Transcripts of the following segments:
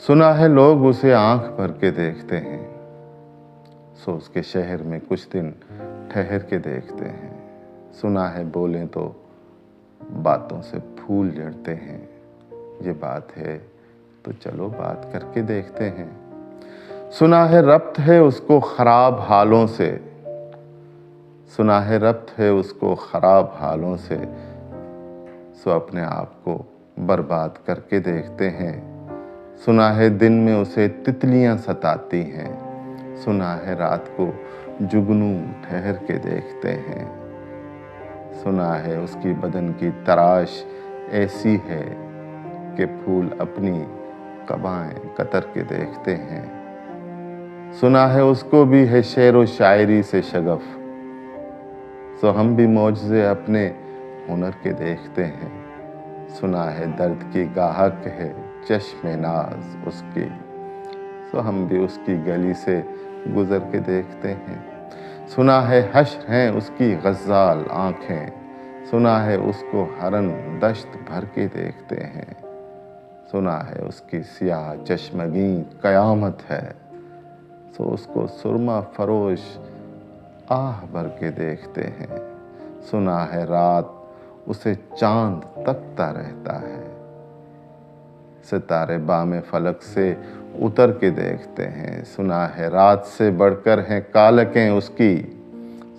सुना है लोग उसे आंख भर के देखते हैं, सो उसके शहर में कुछ दिन ठहर के देखते हैं। सुना है बोलें तो बातों से फूल झड़ते हैं, ये बात है तो चलो बात करके देखते हैं। सुना है रब्त है उसको खराब हालों से, सुना है रब्त है उसको खराब हालों से, सो अपने आप को बर्बाद करके देखते हैं। सुना है दिन में उसे तितलियां सताती हैं, सुना है रात को जुगनू ठहर के देखते हैं। सुना है उसकी बदन की तराश ऐसी है कि फूल अपनी कबाएं कतर के देखते हैं। सुना है उसको भी है शेर व शायरी से शगफ, सो हम भी मौजज़े अपने हुनर के देखते हैं। सुना है दर्द की गाहक है चश्मे नाज उसकी, सो हम भी उसकी गली से गुजर के देखते हैं। सुना है हश्र हैं उसकी गज़ाल आँखें, सुना है उसको हरन दश्त भर के देखते हैं। सुना है उसकी सियाह चश्मगी क़यामत है, सो उसको सुरमा फरोश आह भर के देखते हैं। सुना है रात उसे चांद तकता रहता है, सितारे बामे फलक से उतर के देखते हैं। सुना है रात से बढ़कर हैं कालकें उसकी,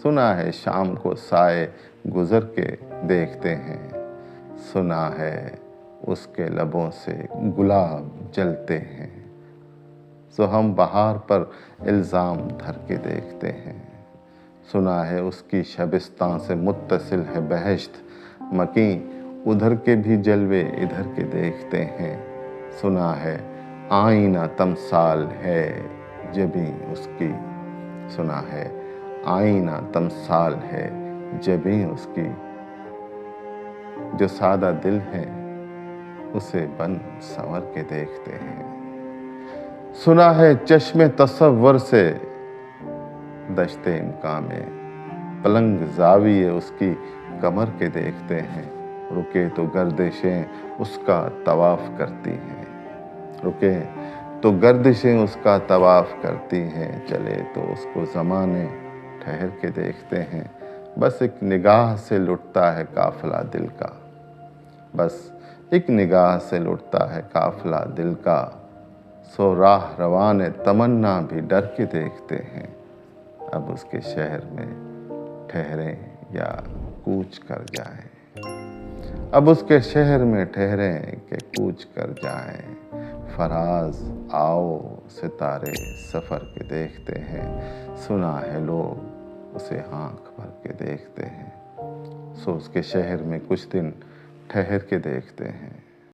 सुना है शाम को साए गुजर के देखते हैं। सुना है उसके लबों से गुलाब जलते हैं, सो हम बहार पर इल्ज़ाम धर के देखते हैं। सुना है उसकी शबिस्तान से मुत्तसिल है बहश्त, मकी उधर के भी जलवे इधर के देखते हैं। सुना है आईना तमसाल है जबी उसकी, सुना है आईना तमसाल है जबी उसकी, जो सादा दिल है उसे बन संवर के देखते हैं। सुना है चश्मे तसव्वुर से दश्ते इम्कान में पलंग ज़ाविये उसकी कमर के देखते हैं। रुके तो गर्दिशें उसका तवाफ़ करती हैं, रुके तो गर्दिशें उसका तवाफ़ करती हैं, चले तो उसको ज़माने ठहर के देखते हैं। बस एक निगाह से लुटता है काफ़िला दिल का, बस एक निगाह से लुटता है काफ़िला दिल का, सो राह रवान तमन्ना भी डर के देखते हैं। अब उसके शहर में ठहरें या कूच कर जाएं, अब उसके शहर में ठहरें कि कूच कर जाएं। फराज आओ सितारे सफ़र के देखते हैं, सुना है लोग उसे आँख भर के देखते हैं, सो उसके शहर में कुछ दिन ठहर के देखते हैं।